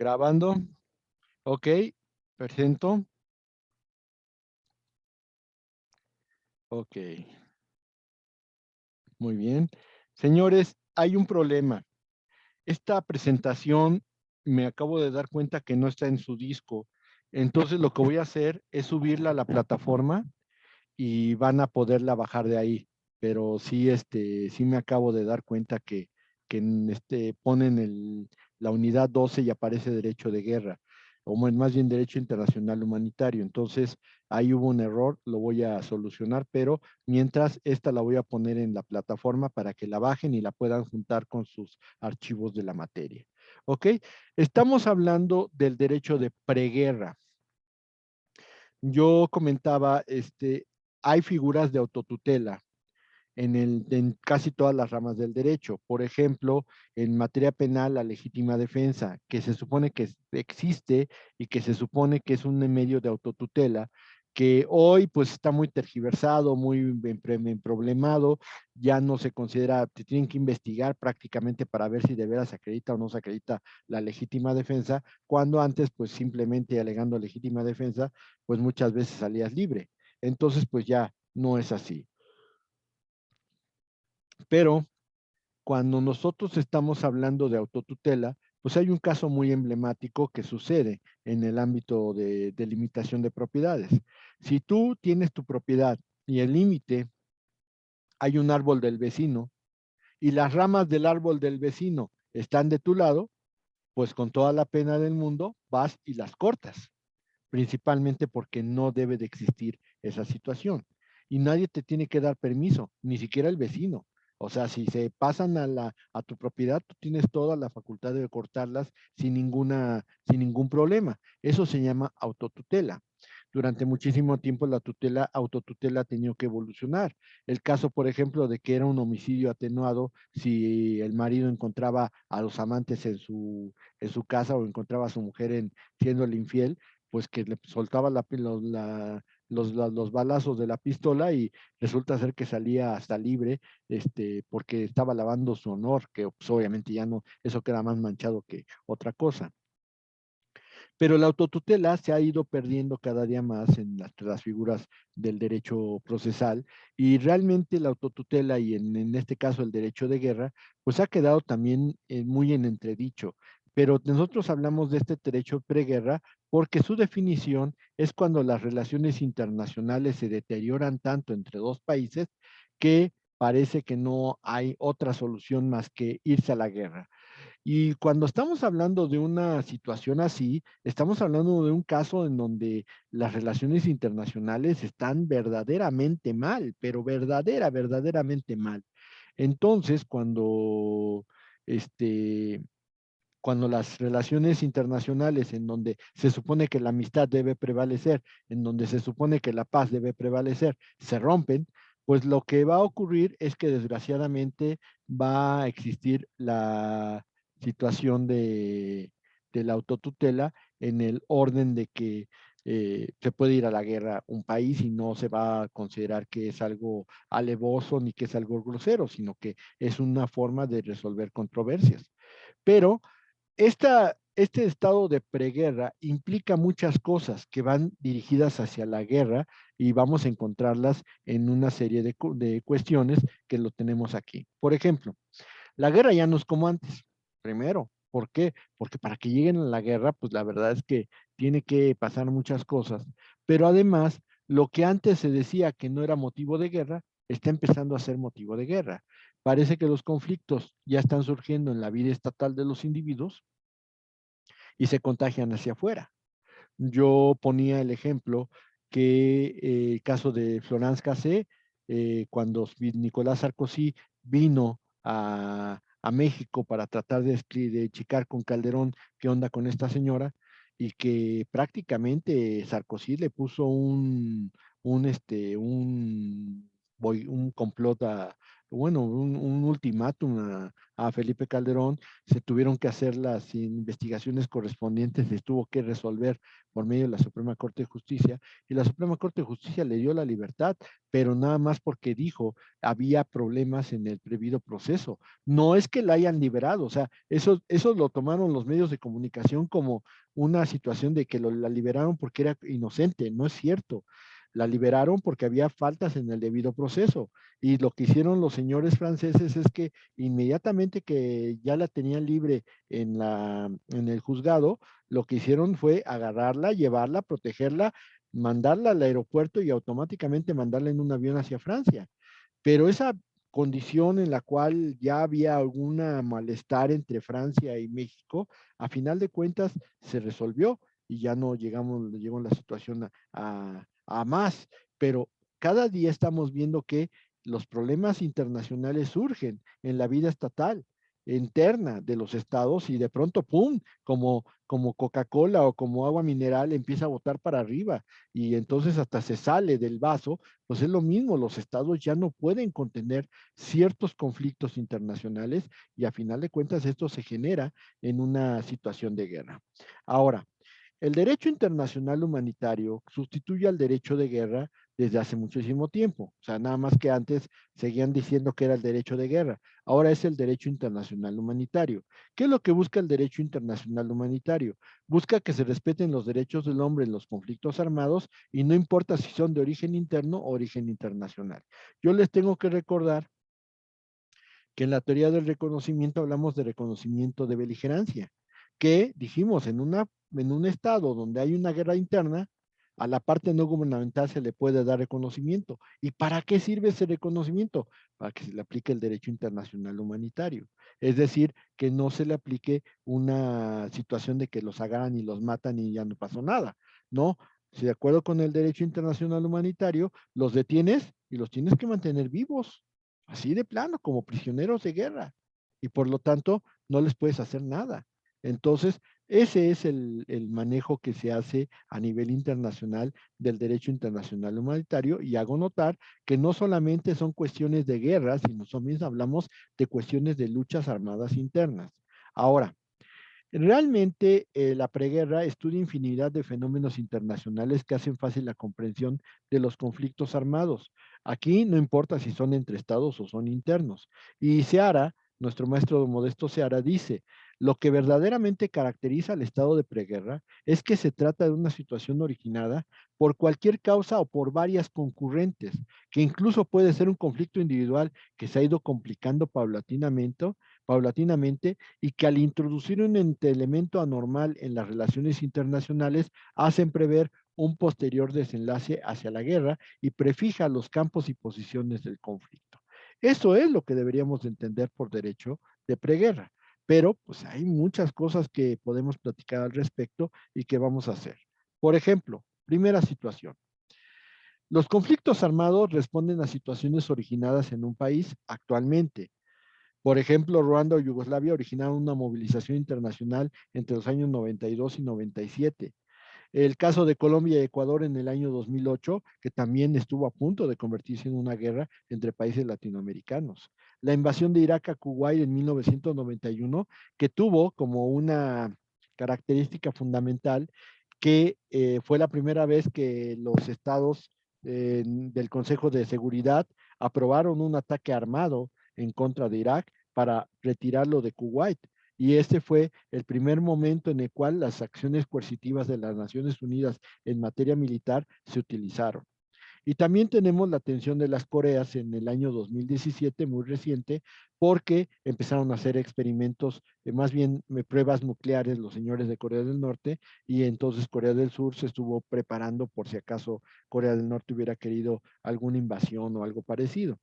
Grabando. Ok, presento. Ok, muy bien. Señores, hay un problema. Esta presentación me acabo de dar cuenta que no está en su disco. Entonces lo que voy a hacer es subirla a la plataforma y van a poderla bajar de ahí. Pero sí, sí me acabo de dar cuenta que ponen la unidad 12 y aparece derecho de guerra, o más bien derecho internacional humanitario. Entonces, ahí hubo un error, lo voy a solucionar, pero mientras esta la voy a poner en la plataforma para que la bajen y la puedan juntar con sus archivos de la materia. ¿Ok? Estamos hablando del derecho de preguerra. Yo comentaba, hay figuras de autotutela en casi todas las ramas del derecho. Por ejemplo, en materia penal, la legítima defensa, que se supone que existe y que se supone que es un medio de autotutela, que hoy pues está muy tergiversado, muy problemado, ya no se considera, te tienen que investigar prácticamente para ver si de veras se acredita o no se acredita la legítima defensa, cuando antes pues simplemente alegando legítima defensa, pues muchas veces salías libre. Entonces pues ya no es así. Pero cuando nosotros estamos hablando de autotutela, pues hay un caso muy emblemático que sucede en el ámbito de limitación de propiedades. Si tú tienes tu propiedad y el límite, hay un árbol del vecino y las ramas del árbol del vecino están de tu lado, pues con toda la pena del mundo vas y las cortas, principalmente porque no debe de existir esa situación. Y nadie te tiene que dar permiso, ni siquiera el vecino. O sea, si se pasan a tu propiedad, tú tienes toda la facultad de cortarlas sin ningún problema. Eso se llama autotutela. Durante muchísimo tiempo la autotutela ha tenido que evolucionar. El caso, por ejemplo, de que era un homicidio atenuado si el marido encontraba a los amantes en su casa o encontraba a su mujer siéndole infiel, pues que le soltaba los balazos de la pistola y resulta ser que salía hasta libre, porque estaba lavando su honor, que pues, obviamente ya no, eso queda más manchado que otra cosa. Pero la autotutela se ha ido perdiendo cada día más en las figuras del derecho procesal y realmente la autotutela y en este caso el derecho de guerra, pues ha quedado también muy en entredicho. Pero nosotros hablamos de este derecho preguerra porque su definición es cuando las relaciones internacionales se deterioran tanto entre dos países que parece que no hay otra solución más que irse a la guerra. Y cuando estamos hablando de una situación así, estamos hablando de un caso en donde las relaciones internacionales están verdaderamente mal, pero verdaderamente mal. Entonces, este, cuando las relaciones internacionales en donde se supone que la amistad debe prevalecer, en donde se supone que la paz debe prevalecer, se rompen, pues lo que va a ocurrir es que desgraciadamente va a existir la situación de la autotutela en el orden de que se puede ir a la guerra un país y no se va a considerar que es algo alevoso ni que es algo grosero, sino que es una forma de resolver controversias. Pero este estado de preguerra implica muchas cosas que van dirigidas hacia la guerra y vamos a encontrarlas en una serie de cuestiones que lo tenemos aquí. Por ejemplo, la guerra ya no es como antes. Primero, ¿por qué? Porque para que lleguen a la guerra, pues la verdad es que tiene que pasar muchas cosas. Pero además, lo que antes se decía que no era motivo de guerra, está empezando a ser motivo de guerra. Parece que los conflictos ya están surgiendo en la vida estatal de los individuos y se contagian hacia afuera. Yo ponía el ejemplo que el caso de Florence Cassé, cuando Nicolás Sarkozy vino a México para tratar de checar con Calderón qué onda con esta señora, y que prácticamente Sarkozy le puso un complot bueno, un ultimátum a Felipe Calderón, se tuvieron que hacer las investigaciones correspondientes, se tuvo que resolver por medio de la Suprema Corte de Justicia, y la Suprema Corte de Justicia le dio la libertad, pero nada más porque dijo había problemas en el debido proceso. No es que la hayan liberado, o sea, eso lo tomaron los medios de comunicación como una situación de que la liberaron porque era inocente, no es cierto. La liberaron porque había faltas en el debido proceso. Y lo que hicieron los señores franceses es que inmediatamente que ya la tenían libre en el juzgado, lo que hicieron fue agarrarla, llevarla, protegerla, mandarla al aeropuerto y automáticamente mandarla en un avión hacia Francia. Pero esa condición en la cual ya había alguna malestar entre Francia y México, a final de cuentas se resolvió y ya no llegó la situación a más. Pero cada día estamos viendo que los problemas internacionales surgen en la vida estatal interna de los estados y de pronto, ¡pum!, como Coca-Cola o como agua mineral empieza a botar para arriba y entonces hasta se sale del vaso. Pues es lo mismo, los estados ya no pueden contener ciertos conflictos internacionales y a final de cuentas esto se genera en una situación de guerra. Ahora, el derecho internacional humanitario sustituye al derecho de guerra desde hace muchísimo tiempo. O sea, nada más que antes seguían diciendo que era el derecho de guerra. Ahora es el derecho internacional humanitario. ¿Qué es lo que busca el derecho internacional humanitario? Busca que se respeten los derechos del hombre en los conflictos armados y no importa si son de origen interno o origen internacional. Yo les tengo que recordar que en la teoría del reconocimiento hablamos de reconocimiento de beligerancia, que dijimos en un estado donde hay una guerra interna, a la parte no gubernamental se le puede dar reconocimiento. ¿Y para qué sirve ese reconocimiento? Para que se le aplique el derecho internacional humanitario. Es decir, que no se le aplique una situación de que los agarran y los matan y ya no pasó nada. No, si de acuerdo con el derecho internacional humanitario, los detienes y los tienes que mantener vivos, así de plano, como prisioneros de guerra. Y por lo tanto, no les puedes hacer nada. Entonces, ese es el manejo que se hace a nivel internacional del derecho internacional humanitario y hago notar que no solamente son cuestiones de guerra, sino también hablamos de cuestiones de luchas armadas internas. Ahora, realmente la preguerra estudia infinidad de fenómenos internacionales que hacen fácil la comprensión de los conflictos armados. Aquí no importa si son entre estados o son internos. Y Seara, nuestro maestro Modesto Seara, dice, lo que verdaderamente caracteriza al estado de preguerra es que se trata de una situación originada por cualquier causa o por varias concurrentes, que incluso puede ser un conflicto individual que se ha ido complicando paulatinamente y que al introducir un elemento anormal en las relaciones internacionales hacen prever un posterior desenlace hacia la guerra y prefija los campos y posiciones del conflicto. Eso es lo que deberíamos de entender por derecho de preguerra, pero pues hay muchas cosas que podemos platicar al respecto y que vamos a hacer. Por ejemplo, primera situación. Los conflictos armados responden a situaciones originadas en un país actualmente. Por ejemplo, Ruanda o Yugoslavia originaron una movilización internacional entre los años 92 y 97. El caso de Colombia y Ecuador en el año 2008, que también estuvo a punto de convertirse en una guerra entre países latinoamericanos. La invasión de Irak a Kuwait en 1991, que tuvo como una característica fundamental que fue la primera vez que los estados del Consejo de Seguridad aprobaron un ataque armado en contra de Irak para retirarlo de Kuwait. Y este fue el primer momento en el cual las acciones coercitivas de las Naciones Unidas en materia militar se utilizaron. Y también tenemos la tensión de las Coreas en el año 2017, muy reciente, porque empezaron a hacer experimentos, más bien pruebas nucleares los señores de Corea del Norte, y entonces Corea del Sur se estuvo preparando por si acaso Corea del Norte hubiera querido alguna invasión o algo parecido.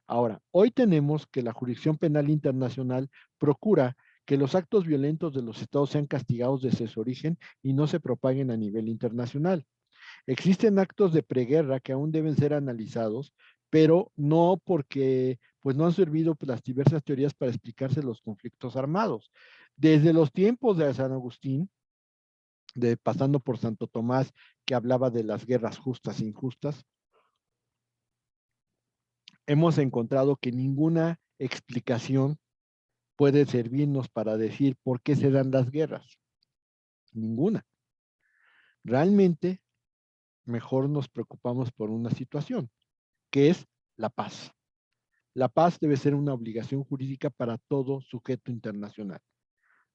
Ahora, hoy tenemos que la jurisdicción penal internacional procura que los actos violentos de los estados sean castigados desde su origen y no se propaguen a nivel internacional. Existen actos de preguerra que aún deben ser analizados, pero no porque pues no han servido las diversas teorías para explicarse los conflictos armados. Desde los tiempos de San Agustín, pasando por Santo Tomás, que hablaba de las guerras justas e injustas, hemos encontrado que ninguna explicación puede servirnos para decir por qué se dan las guerras. Ninguna. Realmente, mejor nos preocupamos por una situación, que es la paz. La paz debe ser una obligación jurídica para todo sujeto internacional.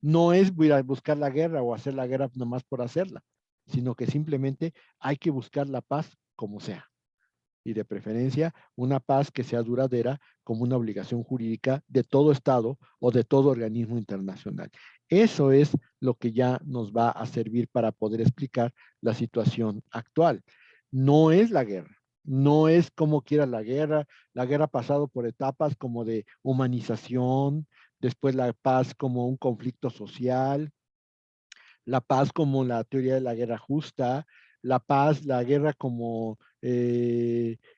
No es ir a buscar la guerra o hacer la guerra nomás por hacerla, sino que simplemente hay que buscar la paz como sea. Y de preferencia una paz que sea duradera como una obligación jurídica de todo Estado o de todo organismo internacional. Eso es lo que ya nos va a servir para poder explicar la situación actual. No es la guerra, no es como quiera la guerra ha pasado por etapas como de humanización, después la paz como un conflicto social, la paz como la teoría de la guerra justa, la paz, la guerra como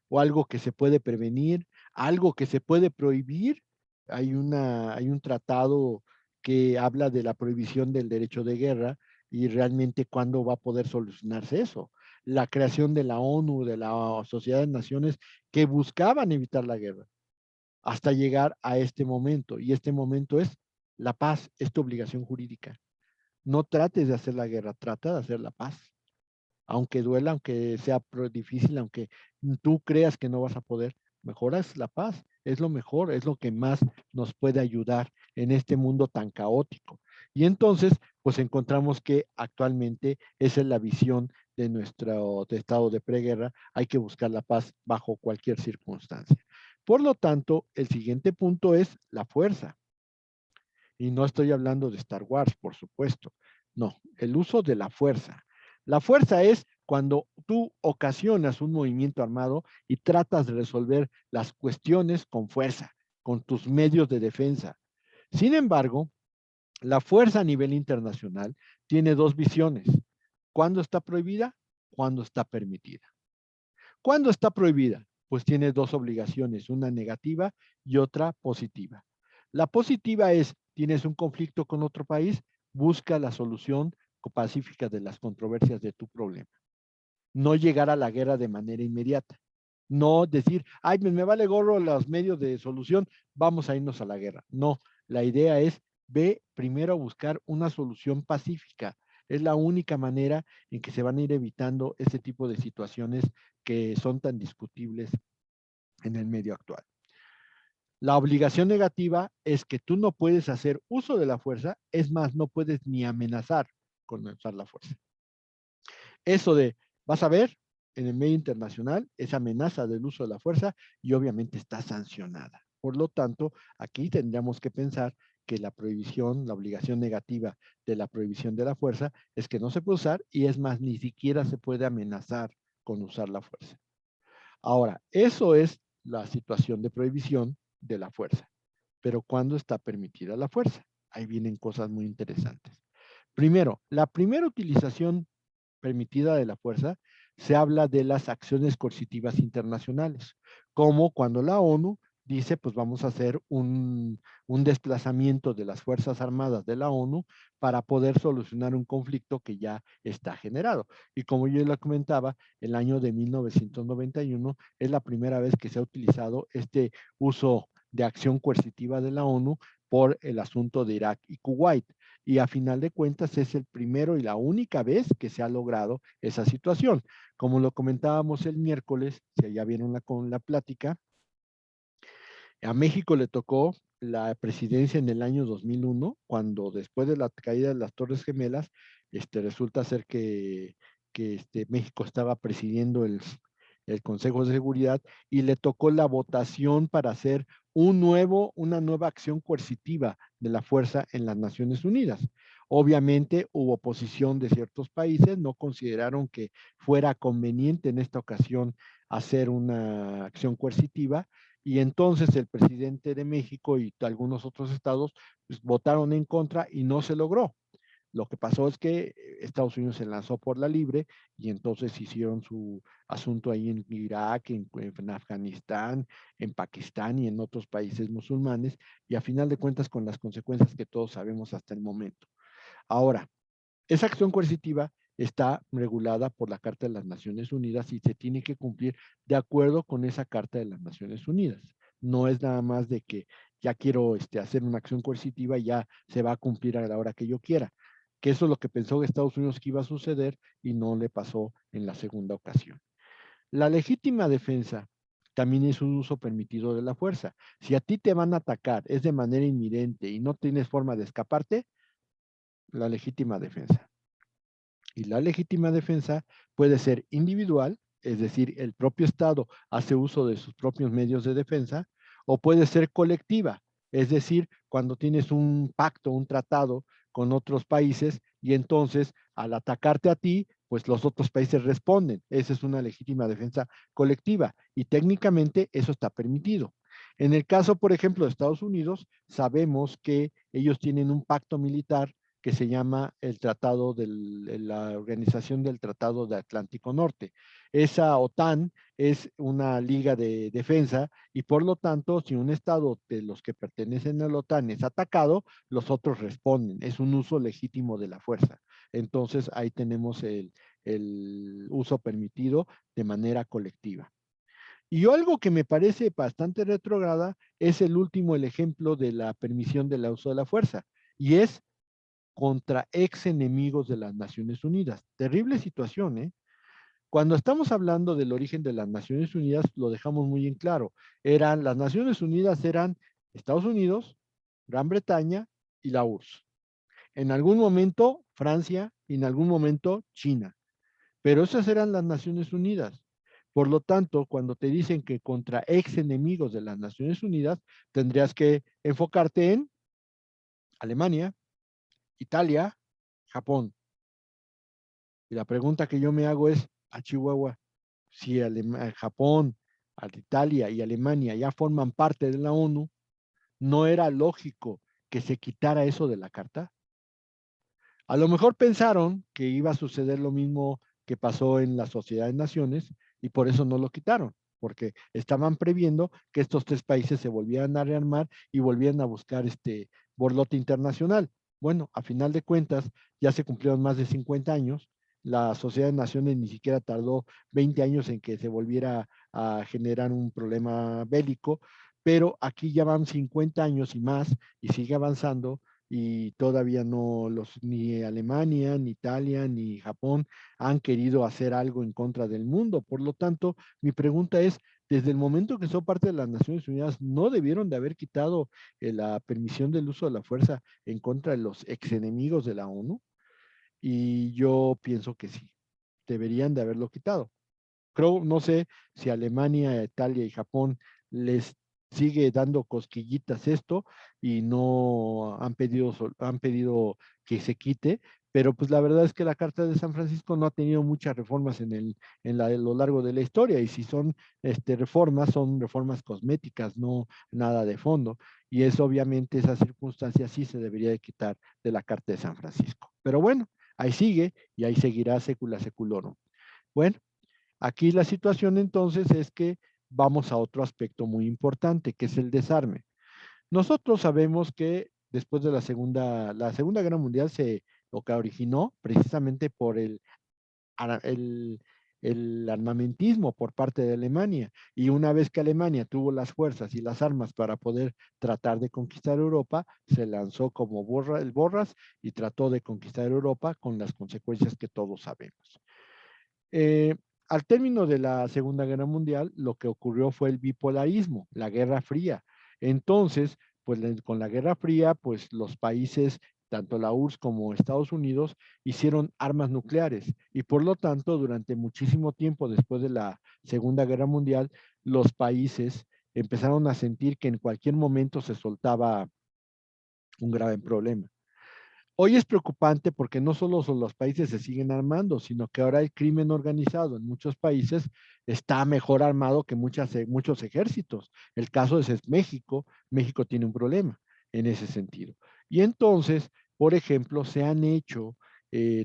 o algo que se puede prevenir, algo que se puede prohibir. Hay un tratado que habla de la prohibición del derecho de guerra y realmente cuándo va a poder solucionarse eso. La creación de la ONU, de la Sociedad de Naciones, que buscaban evitar la guerra hasta llegar a este momento. Y este momento es la paz, es tu obligación jurídica. No trates de hacer la guerra, trata de hacer la paz. Aunque duela, aunque sea difícil, aunque tú creas que no vas a poder, mejoras la paz. Es lo mejor, es lo que más nos puede ayudar en este mundo tan caótico. Y entonces, pues encontramos que actualmente esa es la visión de nuestro estado de preguerra. Hay que buscar la paz bajo cualquier circunstancia. Por lo tanto, el siguiente punto es la fuerza. Y no estoy hablando de Star Wars, por supuesto. No, el uso de la fuerza. La fuerza es cuando tú ocasionas un movimiento armado y tratas de resolver las cuestiones con fuerza, con tus medios de defensa. Sin embargo, la fuerza a nivel internacional tiene dos visiones. ¿Cuándo está prohibida? ¿Cuándo está permitida? ¿Cuándo está prohibida? Pues tiene dos obligaciones, una negativa y otra positiva. La positiva es, tienes un conflicto con otro país, busca la solución pacífica de las controversias de tu problema. No llegar a la guerra de manera inmediata. No decir, ay, me vale gorro los medios de solución, vamos a irnos a la guerra. No, la idea es, ve primero a buscar una solución pacífica. Es la única manera en que se van a ir evitando este tipo de situaciones que son tan discutibles en el medio actual. La obligación negativa es que tú no puedes hacer uso de la fuerza, es más, no puedes ni amenazar con usar la fuerza. Eso de, vas a ver, en el medio internacional, esa amenaza del uso de la fuerza y obviamente está sancionada. Por lo tanto, aquí tendríamos que pensar que la prohibición, la obligación negativa de la prohibición de la fuerza es que no se puede usar y es más, ni siquiera se puede amenazar con usar la fuerza. Ahora, eso es la situación de prohibición de la fuerza. Pero ¿cuándo está permitida la fuerza? Ahí vienen cosas muy interesantes. Primero, la primera utilización permitida de la fuerza, se habla de las acciones coercitivas internacionales, como cuando la ONU dice, pues vamos a hacer un desplazamiento de las Fuerzas Armadas de la ONU para poder solucionar un conflicto que ya está generado. Y como yo le comentaba, el año de 1991 es la primera vez que se ha utilizado este uso de acción coercitiva de la ONU por el asunto de Irak y Kuwait. Y a final de cuentas es el primero y la única vez que se ha logrado esa situación. Como lo comentábamos el miércoles, si ya vieron con la plática, a México le tocó la presidencia en el año 2001, cuando después de la caída de las Torres Gemelas, resulta ser que México estaba presidiendo el Consejo de Seguridad y le tocó la votación para hacer una nueva acción coercitiva de la fuerza en las Naciones Unidas. Obviamente hubo oposición de ciertos países, no consideraron que fuera conveniente en esta ocasión hacer una acción coercitiva y entonces el presidente de México y algunos otros estados pues, votaron en contra y no se logró. Lo que pasó es que Estados Unidos se lanzó por la libre y entonces hicieron su asunto ahí en Irak, en Afganistán, en Pakistán y en otros países musulmanes y a final de cuentas con las consecuencias que todos sabemos hasta el momento. Ahora, esa acción coercitiva está regulada por la Carta de las Naciones Unidas y se tiene que cumplir de acuerdo con esa Carta de las Naciones Unidas. No es nada más de que ya quiero hacer una acción coercitiva y ya se va a cumplir a la hora que yo quiera, que eso es lo que pensó Estados Unidos que iba a suceder y no le pasó en la segunda ocasión. La legítima defensa también es un uso permitido de la fuerza. Si a ti te van a atacar, es de manera inminente y no tienes forma de escaparte, la legítima defensa. Y la legítima defensa puede ser individual, es decir, el propio Estado hace uso de sus propios medios de defensa, o puede ser colectiva, es decir, cuando tienes un pacto, un tratado con otros países y entonces al atacarte a ti, pues los otros países responden. Esa es una legítima defensa colectiva y técnicamente eso está permitido. En el caso, por ejemplo, de Estados Unidos, sabemos que ellos tienen un pacto militar que se llama el Tratado de la Organización del Tratado de Atlántico Norte. Esa OTAN es una liga de defensa y por lo tanto, si un estado de los que pertenecen a la OTAN es atacado, los otros responden. Es un uso legítimo de la fuerza. Entonces, ahí tenemos el uso permitido de manera colectiva. Y algo que me parece bastante retrograda es el ejemplo de la permisión del uso de la fuerza, y es contra ex enemigos de las Naciones Unidas. Terrible situación, ¿eh? Cuando estamos hablando del origen de las Naciones Unidas, lo dejamos muy en claro. Las Naciones Unidas eran Estados Unidos, Gran Bretaña y la URSS. En algún momento Francia y en algún momento China. Pero esas eran las Naciones Unidas. Por lo tanto, cuando te dicen que contra ex enemigos de las Naciones Unidas, tendrías que enfocarte en Alemania, Italia, Japón. Y la pregunta que yo me hago es, a Chihuahua, si Japón, Italia y Alemania ya forman parte de la ONU, ¿no era lógico que se quitara eso de la carta? A lo mejor pensaron que iba a suceder lo mismo que pasó en la Sociedad de Naciones y por eso no lo quitaron, porque estaban previendo que estos tres países se volvieran a rearmar y volvieran a buscar este borlote internacional. Bueno, a final de cuentas, ya se cumplieron más de 50 años. La Sociedad de Naciones ni siquiera tardó 20 años en que se volviera a generar un problema bélico, pero aquí ya van 50 años y más y sigue avanzando y todavía no ni Alemania, ni Italia, ni Japón han querido hacer algo en contra del mundo. Por lo tanto, mi pregunta es, desde el momento que son parte de las Naciones Unidas, ¿no debieron de haber quitado la permisión del uso de la fuerza en contra de los ex enemigos de la ONU? Y yo pienso que sí, deberían de haberlo quitado. Creo, no sé si Alemania, Italia y Japón les sigue dando cosquillitas esto y no han pedido que se quite, pero pues la verdad es que la Carta de San Francisco no ha tenido muchas reformas a lo largo de la historia y si son reformas, son reformas cosméticas, no nada de fondo. Y es obviamente esa circunstancia sí se debería de quitar de la Carta de San Francisco. Pero bueno, ahí sigue y ahí seguirá secula seculorum. Bueno, aquí la situación entonces es que vamos a otro aspecto muy importante, que es el desarme. Nosotros sabemos que después de la Segunda Guerra Mundial lo que originó precisamente por el, el armamentismo por parte de Alemania. Y una vez que Alemania tuvo las fuerzas y las armas para poder tratar de conquistar Europa, se lanzó como el Borras y trató de conquistar Europa con las consecuencias que todos sabemos. Eh, Al término de la Segunda Guerra Mundial, lo que ocurrió fue el bipolarismo, la Guerra Fría. Entonces, pues con la Guerra Fría, pues los países, tanto la URSS como Estados Unidos, hicieron armas nucleares y por lo tanto, durante muchísimo tiempo después de la Segunda Guerra Mundial, los países empezaron a sentir que en cualquier momento se soltaba un grave problema. Hoy es preocupante porque no solo son los países se siguen armando, sino que ahora el crimen organizado en muchos países está mejor armado que muchos ejércitos. El caso es México. México tiene un problema en ese sentido. Y entonces, por ejemplo, se han hecho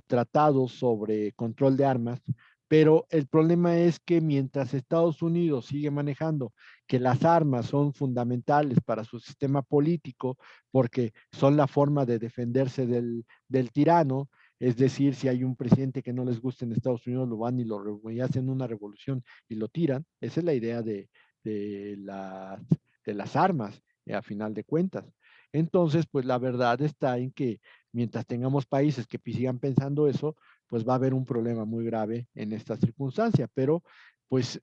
tratados sobre control de armas, pero el problema es que mientras Estados Unidos sigue manejando que las armas son fundamentales para su sistema político, porque son la forma de defenderse del tirano, Es decir, si hay un presidente que no les gusta en Estados Unidos, lo van y hacen una revolución y lo tiran. Esa es la idea de las, de las armas, a final de cuentas. Entonces, pues la verdad está en que mientras tengamos países que sigan pensando eso, pues va a haber un problema muy grave en esta circunstancia. Pero, pues,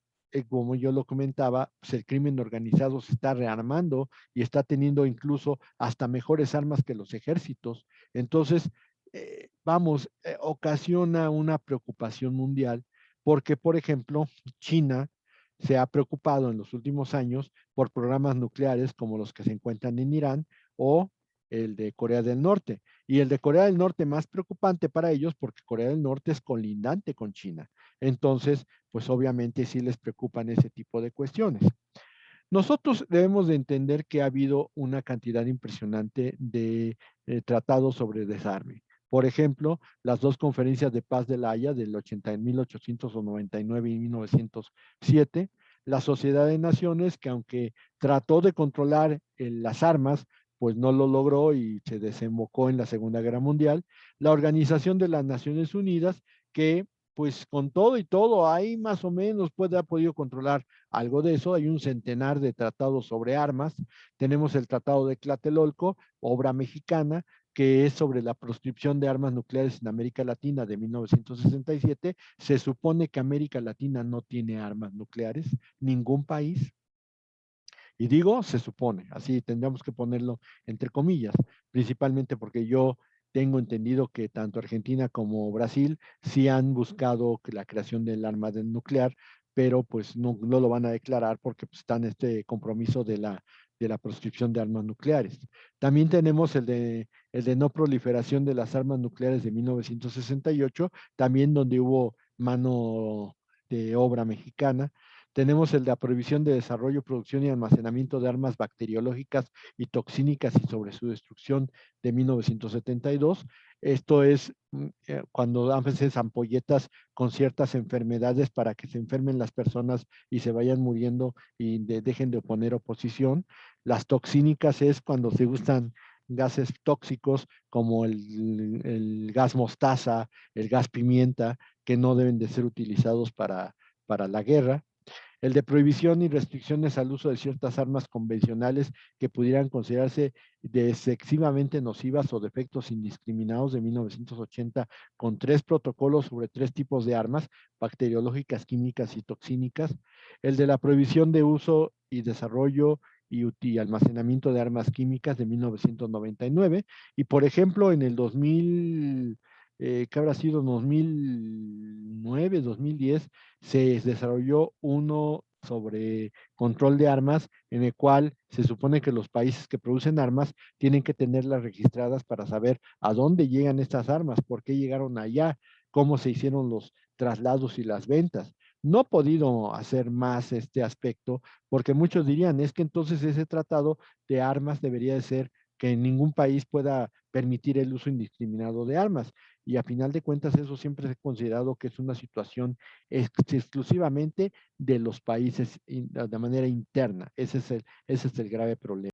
como yo lo comentaba, pues el crimen organizado se está rearmando y está teniendo incluso hasta mejores armas que los ejércitos. Entonces, vamos, ocasiona una preocupación mundial porque, por ejemplo, China se ha preocupado en los últimos años por programas nucleares como los que se encuentran en Irán o el de Corea del Norte. Y el de Corea del Norte más preocupante para ellos porque Corea del Norte es colindante con China. Entonces, pues obviamente sí les preocupan ese tipo de cuestiones. Nosotros debemos de entender que ha habido una cantidad impresionante de tratados sobre desarme. Por ejemplo, las dos conferencias de paz de La Haya del 80 en 1899 y 1907, la Sociedad de Naciones, que aunque trató de controlar las armas, pues no lo logró y se desembocó en la Segunda Guerra Mundial, la Organización de las Naciones Unidas, que pues con todo y todo, ahí más o menos puede haber podido controlar algo de eso. Hay un centenar de tratados sobre armas. Tenemos el Tratado de Tlatelolco, obra mexicana, que es sobre la proscripción de armas nucleares en América Latina de 1967. Se supone que América Latina no tiene armas nucleares, ningún país. Y digo, se supone, así tendríamos que ponerlo entre comillas, principalmente porque yo tengo entendido que tanto Argentina como Brasil sí han buscado la creación del arma nuclear, pero pues no lo van a declarar porque pues, están este compromiso de la proscripción de armas nucleares. También tenemos el de no proliferación de las armas nucleares de 1968, también donde hubo mano de obra mexicana. Tenemos el de la prohibición de desarrollo, producción y almacenamiento de armas bacteriológicas y toxínicas y sobre su destrucción de 1972. Esto es cuando a veces ampolletas con ciertas enfermedades para que se enfermen las personas y se vayan muriendo y dejen de oponer oposición. Las toxínicas es cuando se usan gases tóxicos como el gas mostaza, el gas pimienta, que no deben de ser utilizados para la guerra. El de prohibición y restricciones al uso de ciertas armas convencionales que pudieran considerarse de excesivamente nocivas o de efectos indiscriminados de 1980, con 3 protocolos sobre 3 tipos de armas, bacteriológicas, químicas y toxínicas. El de la prohibición de uso y desarrollo y almacenamiento de armas químicas de 1999. Y por ejemplo, en el 2000, ¿qué habrá sido? 2009, 2010, se desarrolló uno sobre control de armas, en el cual se supone que los países que producen armas tienen que tenerlas registradas para saber a dónde llegan estas armas, por qué llegaron allá, cómo se hicieron los traslados y las ventas. No he podido hacer más este aspecto porque muchos dirían, es que entonces ese tratado de armas debería de ser que ningún país pueda permitir el uso indiscriminado de armas. Y a final de cuentas eso siempre se ha considerado que es una situación exclusivamente de los países de manera interna. Ese es el grave problema.